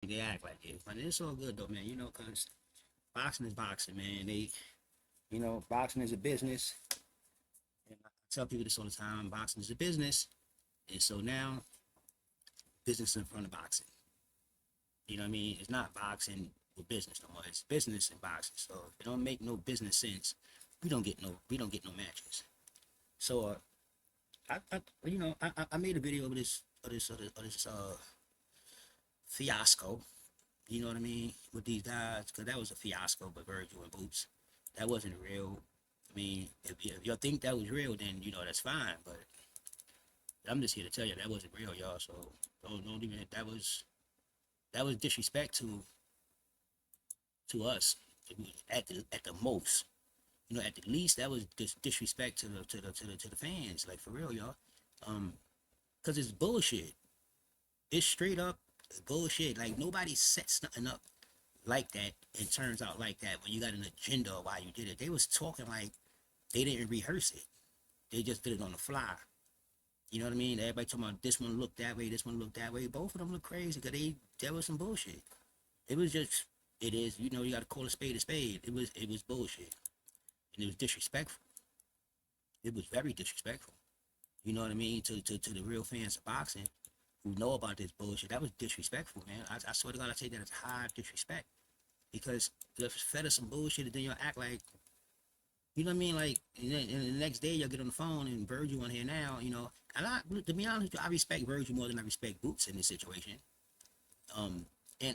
They act like it, but it's all good though, man. You know, cause boxing is boxing, man. Boxing is a business, and I tell people this all the time. Boxing is a business, and so now business in front of boxing. You know what I mean? It's not boxing with business no more. It's business and boxing. So if it don't make no business sense, we don't get no matches. So I made a video of this fiasco. You know what I mean, with these guys, because that was a fiasco. But Virgil and Boots, that wasn't real. I mean, if y'all think that was real, then that's fine. But I'm just here to tell you that wasn't real, y'all. So don't even that was disrespect to us at the most. At the least, that was disrespect to the fans, like for real, y'all. Cause it's bullshit. It's straight up bullshit. Like nobody sets nothing up like that and turns out like that when you got an agenda of why you did it. They was talking like they didn't rehearse it. They just did it on the fly. You know what I mean? Everybody talking about this one looked that way, this one looked that way. Both of them look crazy because there was some bullshit. It was just, it is, you got to call a spade a spade. It was bullshit. And it was disrespectful. It was very disrespectful. You know what I mean? To the real fans of boxing who know about this bullshit. That was disrespectful, man. I swear to God, I take that as high disrespect. Because if it's fed us some bullshit and then you'll act like, you know what I mean? Like, and the next day you'll get on the phone and Virgil on here now, And to be honest with you, I respect Virgil more than I respect Boots in this situation. And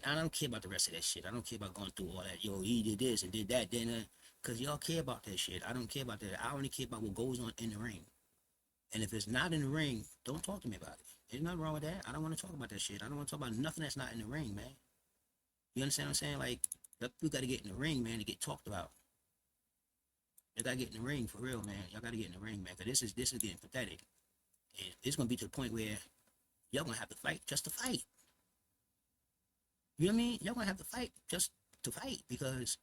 I don't care about the rest of that shit. I don't care about going through all that. Yo, he did this and did that, then because y'all care about that shit. I don't care about that. I only care about what goes on in the ring. And if it's not in the ring, don't talk to me about it. There's nothing wrong with that. I don't want to talk about that shit. I don't want to talk about nothing that's not in the ring, man. You understand what I'm saying? Like, we got to get in the ring, man, to get talked about. You got to get in the ring for real, man. Y'all got to get in the ring, man, because this is getting pathetic. And it's going to be to the point where y'all going to have to fight just to fight. You know what I mean? Y'all going to have to fight just to fight because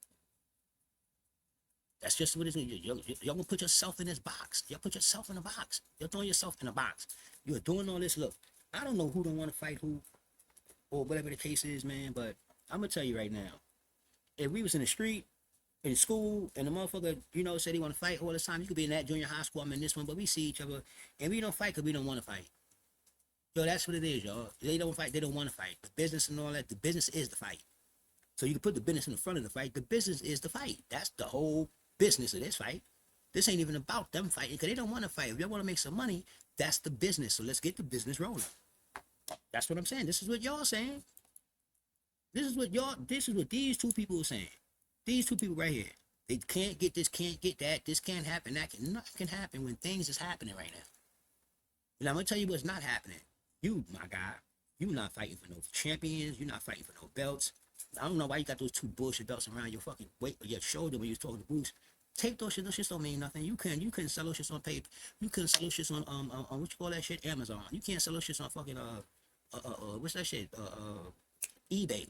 that's just what it is. Y'all gonna put yourself in this box. Y'all put yourself in a box. You're throwing yourself in a box. You're doing all this. Look, I don't know who don't want to fight who or whatever the case is, man, but I'm going to tell you right now. If we was in the street, in school, and the motherfucker, said he want to fight all the time, you could be in that junior high school, I'm in this one, but we see each other, and we don't fight because we don't want to fight. Yo, that's what it is, y'all. They don't fight, they don't want to fight. The business and all that, the business is the fight. So you can put the business in the front of the fight. The business is the fight. That's the whole business of this fight. This ain't even about them fighting because they don't want to fight. If y'all want to make some money, that's the business. So let's get the business rolling. That's what I'm saying. This is what y'all saying. This is what these two people are saying. These two people right here. They can't get this, can't get that. This can't happen. Nothing can happen when things is happening right now. And I'm going to tell you what's not happening. You, my guy, you not fighting for no champions. You're not fighting for no belts. I don't know why you got those two bullshit belts around your fucking weight or your shoulder when you was talking to Bruce. Take those shit. Those shits don't mean nothing. You couldn't sell those shits on paper. You couldn't sell those shits on what you call that shit? Amazon. You can't sell those shits on fucking what's that shit? eBay.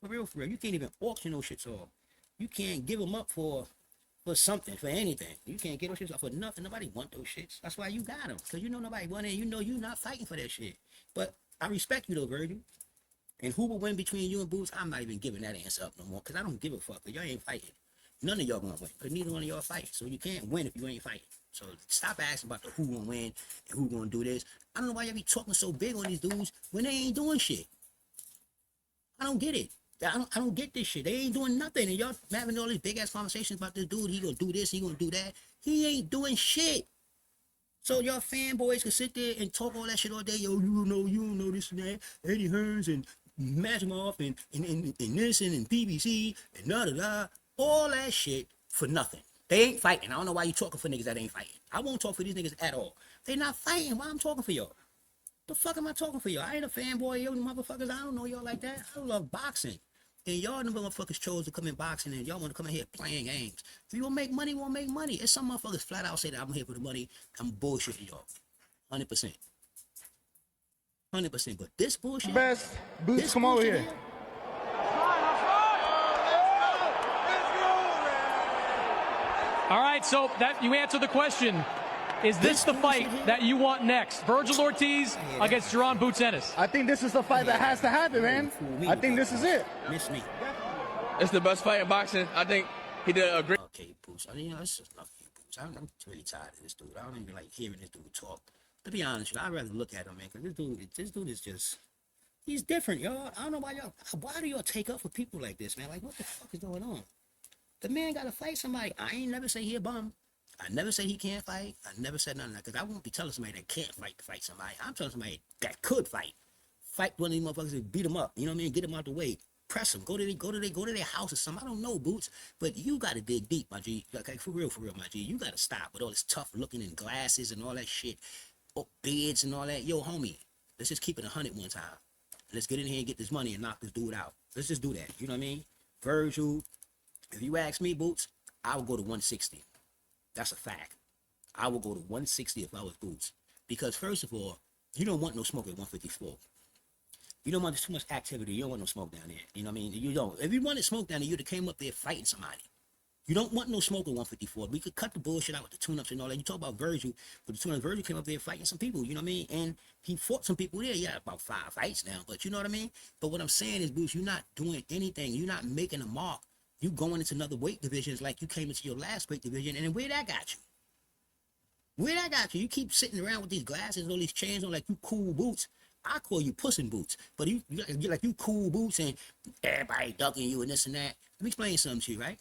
For real. You can't even auction those shits off. You can't give them up for something, for anything. You can't get those shits off for nothing. Nobody want those shits. That's why you got them. Because nobody want it. You're not fighting for that shit. But I respect you though, Virgil. And who will win between you and Boots? I'm not even giving that answer up no more. Because I don't give a fuck. Because y'all ain't fighting. None of y'all gonna win. Because neither one of y'all fight. So you can't win if you ain't fighting. So stop asking about the who gonna win and who gonna do this. I don't know why y'all be talking so big on these dudes when they ain't doing shit. I don't get it. I don't get this shit. They ain't doing nothing. And y'all having all these big ass conversations about this dude. He gonna do this, he gonna do that. He ain't doing shit. So y'all fanboys can sit there and talk all that shit all day. Yo, you don't know this and that. Eddie Hearns and Majimoff and this and PBC and da. All that shit for nothing. They ain't fighting. I don't know why you talking for niggas that ain't fighting. I won't talk for these niggas at all. They not fighting. Why I'm talking for y'all? The fuck am I talking for y'all? I ain't a fanboy, yo, motherfuckers. I don't know y'all like that. I love boxing. And y'all the motherfuckers chose to come in boxing and y'all want to come in here playing games. If you want to make money, we'll make money. It's some motherfuckers flat out say that I'm here for the money. I'm bullshitting y'all. 100%. 100%. But this bullshit. Best Boots, come over here. All right, so that you answered the question. Is this the fight that you want next? Virgil Ortiz against Jaron Boots Ennis. I think this is the fight that has to happen, man. I think this is it. Miss me. It's the best fight in boxing. I think he did a great. Okay, Boots. I mean, it's just enough for you, Boots. I'm really tired of this dude. I don't even like hearing this dude talk. To be honest with you, I'd rather look at him, man, because this dude is just, he's different, y'all. I don't know why why do y'all take up for people like this, man? Like, what the fuck is going on? The man got to fight somebody. I ain't never say he a bum. I never said he can't fight. I never said nothing like that, because I won't be telling somebody that can't fight to fight somebody. I'm telling somebody that could fight. Fight one of these motherfuckers and beat them up. You know what I mean? Get them out the way. Press them. Go to their house or something. I don't know, Boots. But you got to dig deep, my G. Like, for real, my G. You got to stop with all this tough looking and glasses and all that shit. Oh, beds and all that. Yo, homie, let's just keep it 100 one time. Let's get in here and get this money and knock this dude out. Let's just do that. You know what I mean? Virgil, if you ask me, Boots, I would go to 160. That's a fact. I would go to 160 if I was Boots. Because first of all, you don't want no smoke at 154. You don't want too much activity. You don't want no smoke down there. You know what I mean? You don't. If you wanted smoke down there, you'd have came up there fighting somebody. You don't want no smoke at 154. We could cut the bullshit out with the tune-ups and all that. You talk about Virgil, but the tune-ups, Virgil came up there fighting some people, you know what I mean? And he fought some people there. Yeah, about 5 fights now, but you know what I mean? But what I'm saying is, Bruce, you're not doing anything. You're not making a mark. You going into another weight divisions like you came into your last weight division, and then where that got you? Where that got you? You keep sitting around with these glasses and all these chains on like you cool Boots. I call you pussing Boots, but you're like you cool Boots and everybody ducking you and this and that. Let me explain something to you, right?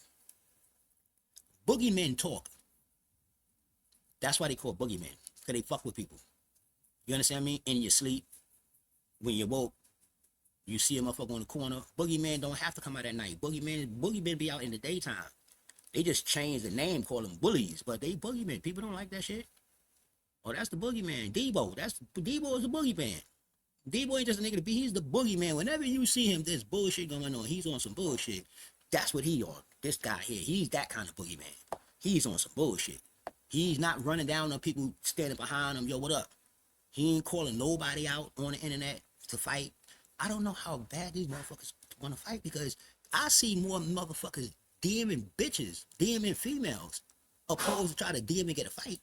Boogeymen talk. That's why they call boogeymen, because they fuck with people. You understand me? In your sleep, when you woke, you see a motherfucker on the corner. Boogeymen don't have to come out at night. Boogeymen be out in the daytime. They just changed the name, call them bullies, but they boogeymen. People don't like that shit. Oh, that's the boogeyman. Debo is a boogeyman. Debo ain't just a nigga to be. He's the boogeyman. Whenever you see him, there's bullshit going on. He's on some bullshit. That's what he on. This guy here, he's that kind of boogeyman. He's on some bullshit. He's not running down on people standing behind him. Yo, what up? He ain't calling nobody out on the internet to fight. I don't know how bad these motherfuckers want to fight, because I see more motherfuckers DMing bitches, DMing females, opposed to try to DM and get a fight.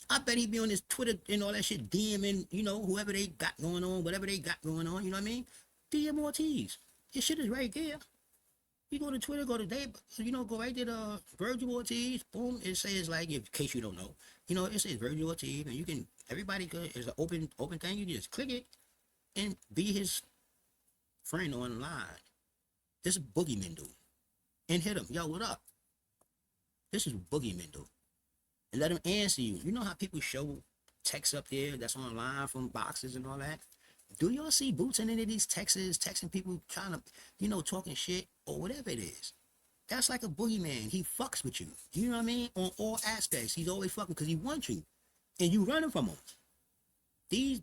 I bet he be on his Twitter and all that shit, DMing, you know, whoever they got going on, whatever they got going on, you know what I mean? DM Ortiz. His shit is right there. You go to Twitter, go right there to Virgil Ortiz, boom, it says, like, in case you don't know, you know, it says Virgil Ortiz, and you can, everybody could, it's an open thing, you can just click it and be his friend online. This is boogeyman dude. And hit him, yo, what up? This is boogeyman dude. And let him answer you. You know how people show texts up there that's online from boxes and all that? Do y'all see Boots in any of these texts, texting people, trying to, you know, talking shit or whatever it is? That's like a boogeyman. He fucks with you. You know what I mean? On all aspects. He's always fucking because he wants you. And you running from him. They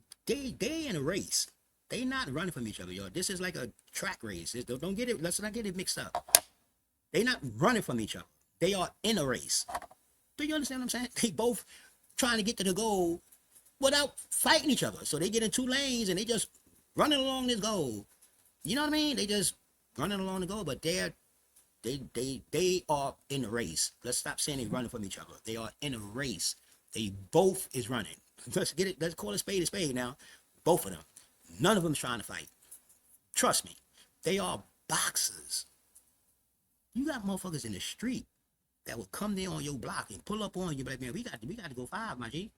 in a race. They not running from each other, y'all. This is like a track race. Don't get it, let's not get it mixed up. They not running from each other. They are in a race. Do you understand what I'm saying? They both trying to get to the goal without fighting each other. So they get in 2 lanes and they just running along this goal. You know what I mean? They just running along the goal, but they are in a race. Let's stop saying they're running from each other. They are in a race. They both is running. Let's get it. Let's call a spade now. Both of them. None of them's trying to fight. Trust me. They are boxers. You got motherfuckers in the street that will come there on your block and pull up on you, like, man, we got to go 5, my G.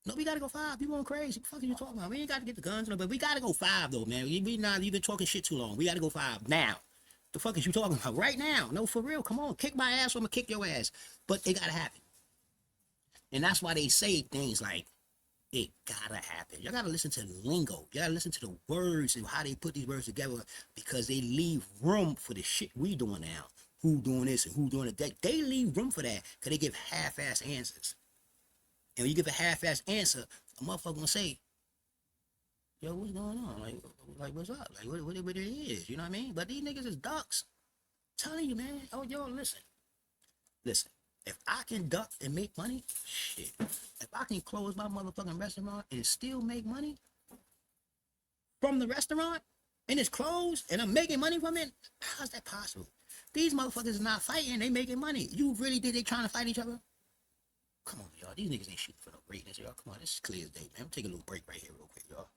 No, we got to go 5. You going crazy? What the fuck are you talking about? We ain't got to get the guns, but we got to go 5 though, man. You've been talking shit too long. We got to go 5 now. The fuck is you talking about right now? No, for real. Come on, kick my ass, or I'm gonna kick your ass. But it gotta happen, and that's why they say things like, "It gotta happen." Y'all gotta listen to the lingo. You gotta listen to the words and how they put these words together, because they leave room for the shit we doing now. Who doing this and who doing it? They leave room for that because they give half-ass answers. And when you give a half-ass answer, a motherfucker gonna say, "Yo, what's going on? Like what's up? Like what it is?" You know what I mean? But these niggas is ducks. I'm telling you, man. Oh, yo, listen. If I can duck and make money, shit. If I can close my motherfucking restaurant and still make money from the restaurant, and it's closed, and I'm making money from it, how's that possible? These motherfuckers is not fighting, they making money. You really think they trying to fight each other? Come on, y'all. These niggas ain't shooting for no greatness, y'all. Come on, this is clear as day, man. I'm take a little break right here real quick, y'all.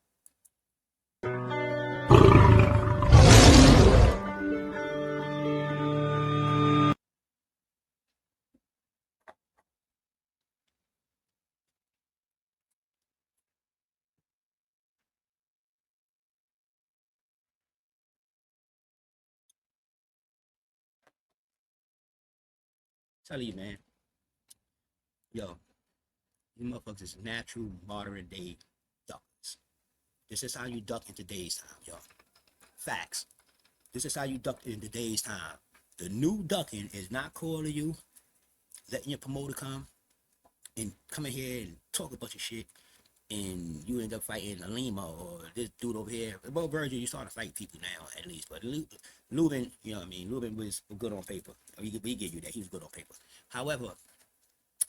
Tell you, man. Yo, you motherfuckers is natural modern day duckers. This is how you duck in today's time, y'all. Facts. This is how you duck in today's time. The new ducking is not calling you, letting your promoter come and come in here and talk a bunch of shit, and you end up fighting a Lima or this dude over here. Well, Virgil, you starting to fight people now, at least. But Lubin, you know what I mean? Lubin was good on paper. We give you that. He was good on paper. However,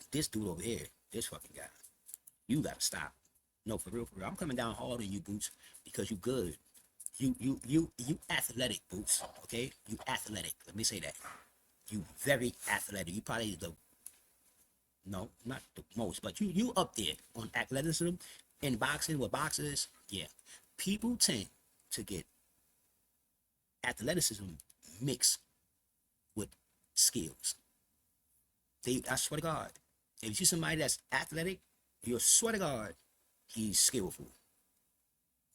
this dude over here, this fucking guy, you gotta stop. No, for real, for real. I'm coming down hard on you, Boots, because you good. You athletic, Boots. Okay, you athletic. Let me say that. You very athletic. You probably no, not the most, but you up there on athleticism in boxing with boxers. Yeah, people tend to get athleticism mixed with skills. I swear to God, if you see somebody that's athletic, you swear to God, he's skillful.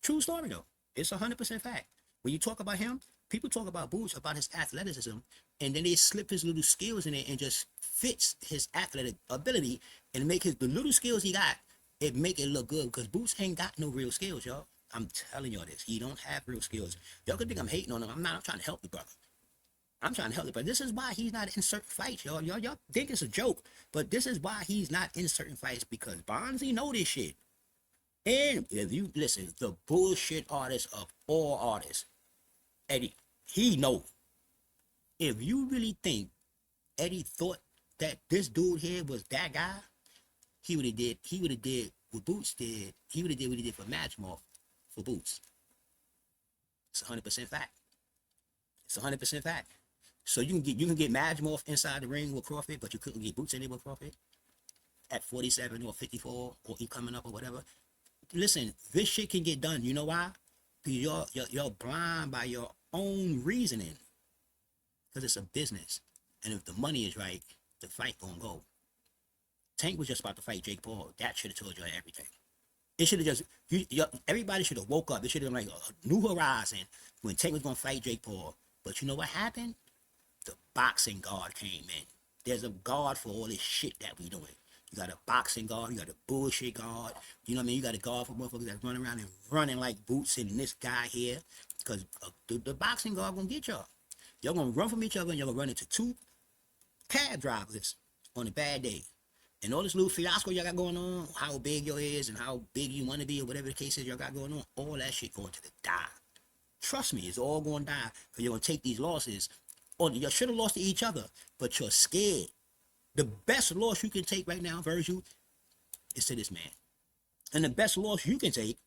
True story though. It's 100% fact. When you talk about him, people talk about Boots, about his athleticism, and then they slip his little skills in it and just fits his athletic ability and make the little skills he got, it make it look good, because Boots ain't got no real skills, y'all. I'm telling y'all this. He don't have real skills. Y'all could think I'm hating on him. I'm not. I'm trying to help you, brother. I'm trying to help you, but this is why he's not in certain fights, y'all. Y'all think it's a joke, but this is why he's not in certain fights, because Bonzi know this shit. And if you listen, the bullshit artist of all artists, Eddie, he know. If you really think Eddie thought that this dude here was that guy, he would have did what Boots did. He would have did what he did for Matchmore for Boots. It's 100% fact. It's 100% fact. So you can get Matchmore inside the ring with Crawford, but you couldn't get Boots in there with Crawford at 47 or 54 or he coming up or whatever. Listen, this shit can get done. You know why? Because you're blind by your own reasoning. Because it's a business. And if the money is right, the fight gonna go. Tank was just about to fight Jake Paul. That should have told you everything. It should have just, everybody should have woke up. It should have been like a new horizon when Tank was gonna fight Jake Paul. But you know what happened? The boxing guard came in. There's a guard for all this shit that we doing. You got a boxing guard, you got a bullshit guard, you know what I mean? You got a guard for motherfuckers that's running around and running like Boots and this guy here. Because the boxing guard gonna get y'all. Y'all gonna run from each other and y'all gonna run into two cab drivers on a bad day. And all this little fiasco y'all got going on, how big you is and how big you want to be or whatever the case is y'all got going on, all that shit going to die. Trust me, it's all gonna die, because you're gonna take these losses. Or you should have lost to each other, but you're scared. The best loss you can take right now, Virgil, is to this man. And the best loss you can take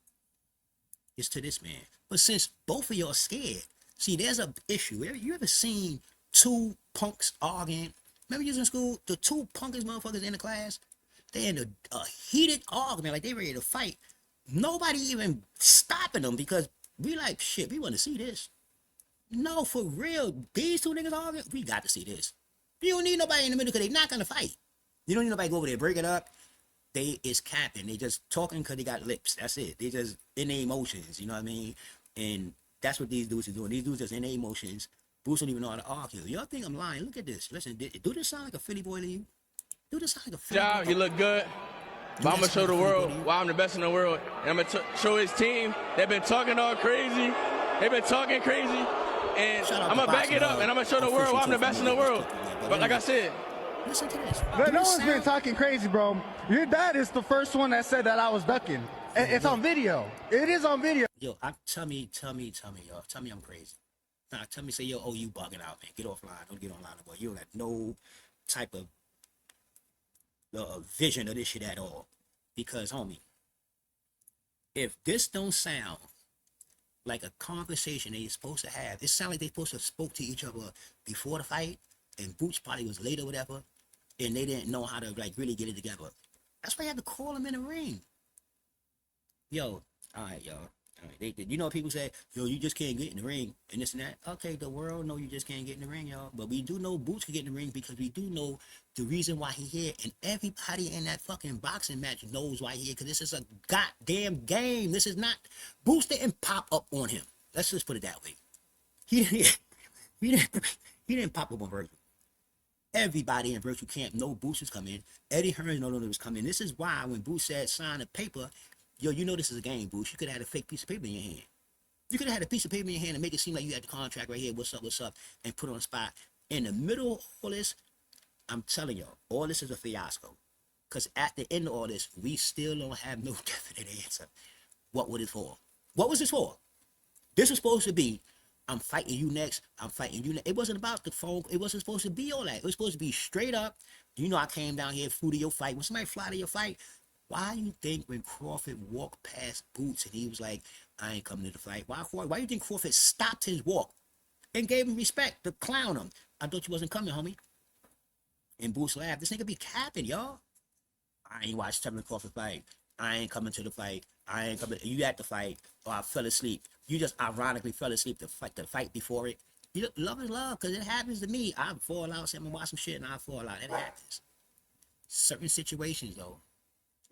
is to this man. But since both of y'all scared, see, there's a issue. You ever seen two punks arguing? Remember you was in school? The two punkest motherfuckers in the class, they in a heated argument, like they ready to fight. Nobody even stopping them, because we like, shit, we want to see this. No, for real. These two niggas arguing, we got to see this. You don't need nobody in the middle, because they not going to fight. You don't need nobody to go over there, break it up. They is capping. They just talking because they got lips. That's it. They just in their emotions, you know what I mean? And that's what these dudes are doing. These dudes just in their emotions. Bruce don't even know how to argue. Y'all think I'm lying? Look at this. Listen, do this sound like a Philly boy to you? Do this sound like a Philly boy? Job, he look good. But I'm going to show the world why I'm the best in the world. And I'm going to show his team. They've been talking all crazy. They've been talking crazy. And I'm going to back it up, and I'm going to show the world why I'm the best in the world. But like I said, listen to this. No one's been talking crazy, bro. Your dad is the first one that said that I was ducking. It's on video. It is on video. Yo, tell me, y'all. Tell me I'm crazy. Nah, tell me, say, yo, oh, you bugging out, man. Get offline. Don't get online, boy. You don't have no type of vision of this shit at all. Because, homie, if this don't sound like a conversation they supposed to have, it sounds like they supposed to have spoke to each other before the fight, and Boots probably was late or whatever, and they didn't know how to like really get it together. That's why you had to call him in the ring. Yo, all right, y'all. All right, you know, people say, yo, you just can't get in the ring and this and that. Okay, the world know you just can't get in the ring, y'all. But we do know Boots can get in the ring because we do know the reason why he here. And everybody in that fucking boxing match knows why he here. Because this is a goddamn game. This is not, Boots didn't pop up on him. Let's just put it that way. He didn't, he didn't, he didn't pop up on Virgil. Everybody in Virgil camp know Boots was coming. Eddie Hearn know that was coming. This is why when Boots said sign a paper, yo, you know this is a game, Boots. You could have had a fake piece of paper in your hand. You could have had a piece of paper in your hand and make it seem like you had the contract right here. What's up, and put it on the spot. In the middle of all this, I'm telling y'all, all this is a fiasco. Because at the end of all this, we still don't have no definite answer. What was it for? What was this for? This was supposed to be, I'm fighting you next. I'm fighting you next. It wasn't about the phone. It wasn't supposed to be all that. It was supposed to be straight up. You know, I came down here, flew to your fight. When somebody fly to your fight, why you think when Crawford walked past Boots and he was like, I ain't coming to the fight? Why you think Crawford stopped his walk and gave him respect to clown him? I thought you wasn't coming, homie. And Boots laughed. This nigga be capping, y'all. I ain't watched Terry Crawford fight. I ain't coming to the fight. I ain't coming. You at the fight, or I fell asleep. You just ironically fell asleep to fight before it. You love is love, because it happens to me. I fall out, say I'm gonna watch some shit, and I fall out. It happens. Certain situations, though,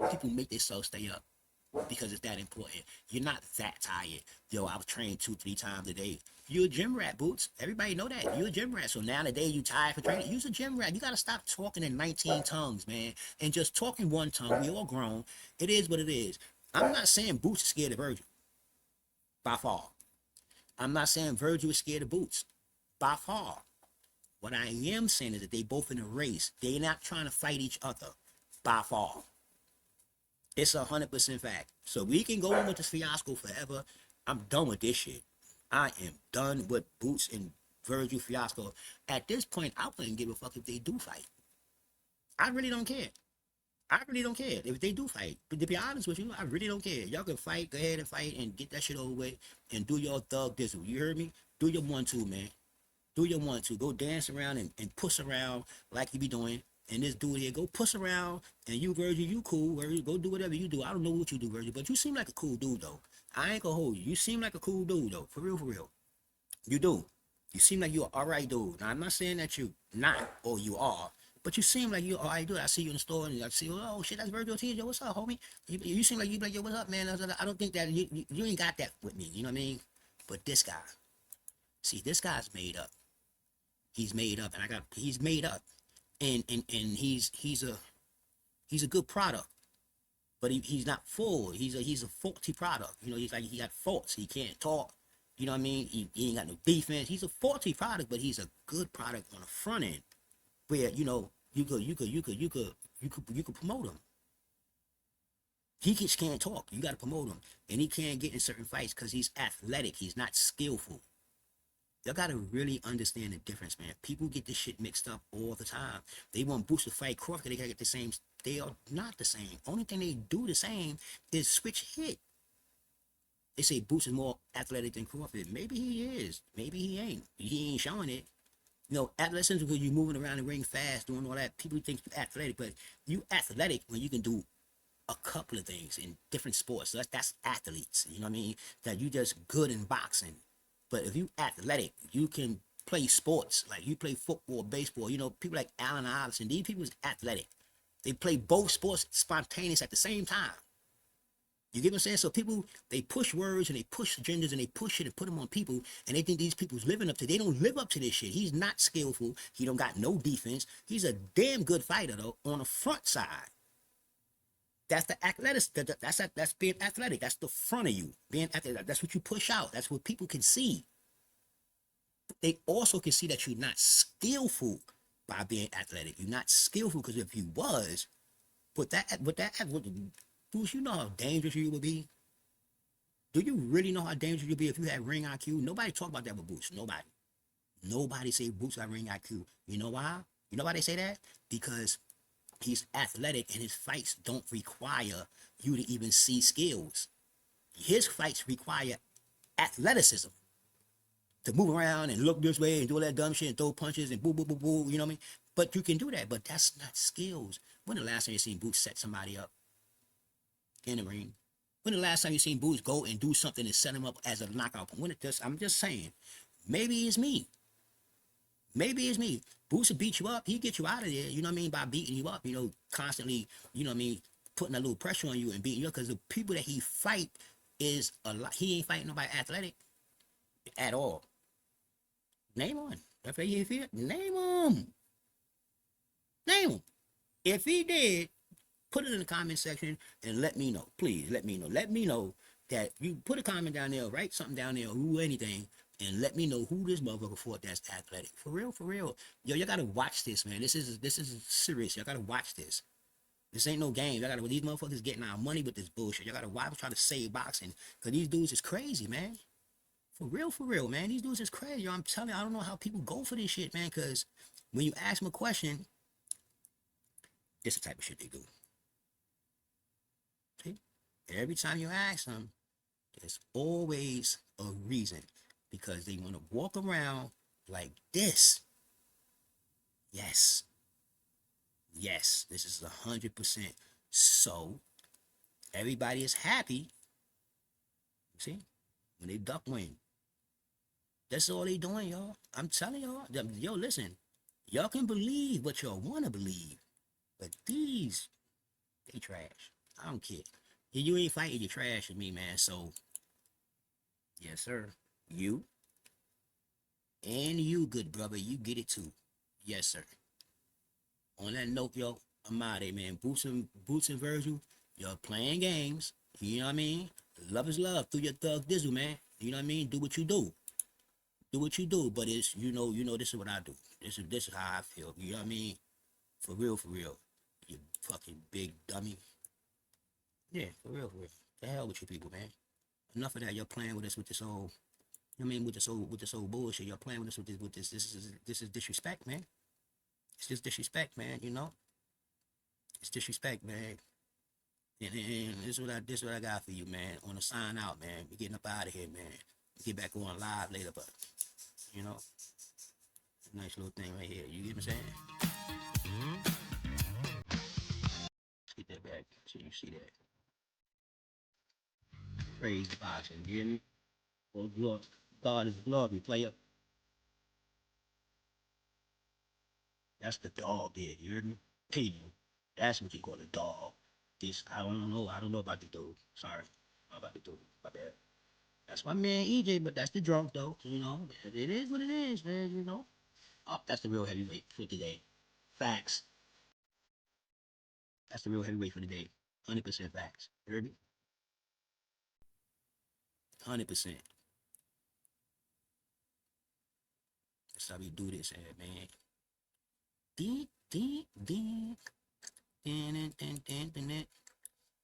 people make themselves stay up because it's that important. You're not that tired. Yo, I've trained 2-3 times a day. You're a gym rat, Boots. Everybody know that. You're a gym rat. So now the day you tired for training, you're a gym rat. You got to stop talking in 19 tongues, man. And just talking one tongue. We all grown. It is what it is. I'm not saying Boots is scared of Virgil. By far. I'm not saying Virgil is scared of Boots. By far. What I am saying is that they both in a race. They're not trying to fight each other. By far. It's 100% fact. So we can go on with this fiasco forever. I'm done with this shit. I am done with Boots and Virgil fiasco. At this point, I wouldn't give a fuck if they do fight. I really don't care. I really don't care if they do fight. But to be honest with you, I really don't care. Y'all can fight, go ahead and fight and get that shit over with and do your thug dizzle. You heard me? Do your 1-2, man. Do your 1-2. Go dance around and push around like you be doing. And this dude here, go push around, and you, Virgil, you cool, Virgil, go do whatever you do. I don't know what you do, Virgil, but you seem like a cool dude, though. I ain't gonna hold you. You seem like a cool dude, though. For real, for real. You do. You seem like you're an alright dude. Now, I'm not saying that you not, or you are, but you seem like you're an alright dude. I see you in the store, and I see, oh, shit, that's Virgil T. Yo, what's up, homie? You seem like you like, yo, what's up, man? I don't think that, you ain't got that with me, you know what I mean? But this guy, see, this guy's made up. He's made up, and he's made up. And he's a good product, but he's not full. He's a faulty product. You know, he got faults. He can't talk. You know what I mean? He ain't got no defense. He's a faulty product, but he's a good product on the front end, where you know you could promote him. He just can't talk. You got to promote him, and he can't get in certain fights because he's athletic. He's not skillful. Y'all gotta really understand the difference, man. People get this shit mixed up all the time. They want Boots to fight Crawford, they gotta get the same. They are not the same. Only thing they do the same is switch hit. They say Boots is more athletic than Crawford. Maybe he is. Maybe he ain't. He ain't showing it. You know, athleticism because you moving around the ring fast, doing all that. People think you're athletic, but you athletic when you can do a couple of things in different sports. So that's athletes. You know what I mean? That you just good in boxing. But if you athletic, you can play sports. Like you play football, baseball. You know, people like Allen Iverson, these people is athletic. They play both sports spontaneous at the same time. You get what I'm saying? So people, they push words and they push genders and they push it and put them on people. And they think these people's living up to, they don't live up to this shit. He's not skillful. He don't got no defense. He's a damn good fighter though, on the front side. That's the athletic. That's being athletic. That's the front of you. Being athletic. That's what you push out. That's what people can see. They also can see that you're not skillful by being athletic. You're not skillful because if you was, Boots, you know how dangerous you would be. Do you really know how dangerous you'd be if you had ring IQ? Nobody talk about that with Boots. Nobody say Boots got ring IQ. You know why? You know why they say that? Because he's athletic and his fights don't require you to even see skills. His fights require athleticism. to move around and look this way and do all that dumb shit and throw punches and boo, boo, boo, boo, you know what I mean? But you can do that, but that's not skills. When the last time you seen Boots set somebody up in the ring? When the last time you seen Boots go and do something and set him up as a knockout? I'm just saying, maybe it's me. Maybe it's me. Boots will beat you up. He'll get you out of there, you know what I mean, by beating you up, you know, constantly, you know what I mean, putting a little pressure on you and beating you up, because the people that he fight is a lot. He ain't fighting nobody athletic at all. Name one. If he feel, name him. Name him. If he did, put it in the comment section and let me know. Please let me know. Let me know that you put a comment down there, write something down there, who anything, and let me know who this motherfucker fought that's athletic. For real, for real. Yo, you gotta watch this, man. This is serious. Y'all gotta watch this. This ain't no game. Y'all gotta, these motherfuckers getting our money with this bullshit. Y'all gotta watch, try to save boxing, cause these dudes is crazy, man. For real, man. These dudes is crazy. Yo, I'm telling you, I don't know how people go for this shit, man, cause when you ask them a question, this is the type of shit they do. See? Every time you ask them, there's always a reason, because they want to walk around like this. Yes, this is 100%. So everybody is happy. See, when they duck win, that's all they doing, y'all. I'm telling y'all. Yo, listen, y'all can believe what y'all want to believe, but these, they trash. I don't care. If you ain't fighting, you trash with me, man. So, yes, sir. You and you, good brother, you get it too. Yes, sir. On that note, yo, I'm out of there, man. Boots and Virgil, y'all playing games. You know what I mean? Love is love. Through your thug dizzle, man. You know what I mean? Do what you do. Do what you do. But it's, you know, this is what I do. This is how I feel. You know what I mean? For real, for real. You fucking big dummy. Yeah, for real, for real. The hell with you people, man. Enough of that. You're playing with us with this old, I mean, with this old bullshit. You're playing with us with this. This is disrespect, man. It's just disrespect, man. You know, it's disrespect, man. And this is what I got for you, man. On the sign out, man. We're getting up out of here, man. Get back on live later, but you know, nice little thing right here. You get what I'm saying? Let's get that back so you see that. Praise the boxing, you hear me? Oh, God is glory, player. That's the dog there, you heard me? Hey, that's what you call a dog. This, I don't know about the dude. Sorry, about the dude, my bad. That's my man EJ, but that's the drunk though, you know. It is what it is, man, you know. Oh, that's the real heavyweight for today. Facts. That's the real heavyweight for today. 100% facts. You heard me? 100%. That's how we do this, man. Ding, ding, ding. Ding, ding, ding, ding, ding.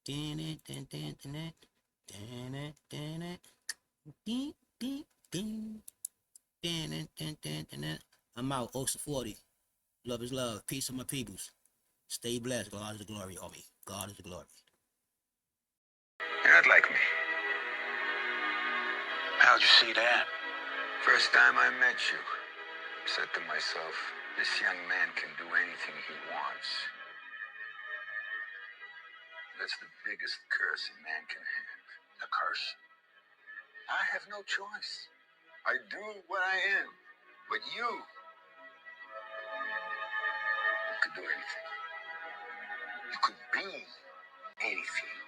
Ding, ding, ding, ding, ding. Ding, ding, ding, ding. Ding, ding, ding. Ding, ding, ding, ding, ding. I'm out. Ocean 40. Love is love. Peace of my peoples. Stay blessed. God is the glory, homie. God is the glory. You're not like me. How'd you see that? First time I met you, I said to myself, this young man can do anything he wants. That's the biggest curse a man can have. A curse? I have no choice. I do what I am. But you could do anything. You could be anything.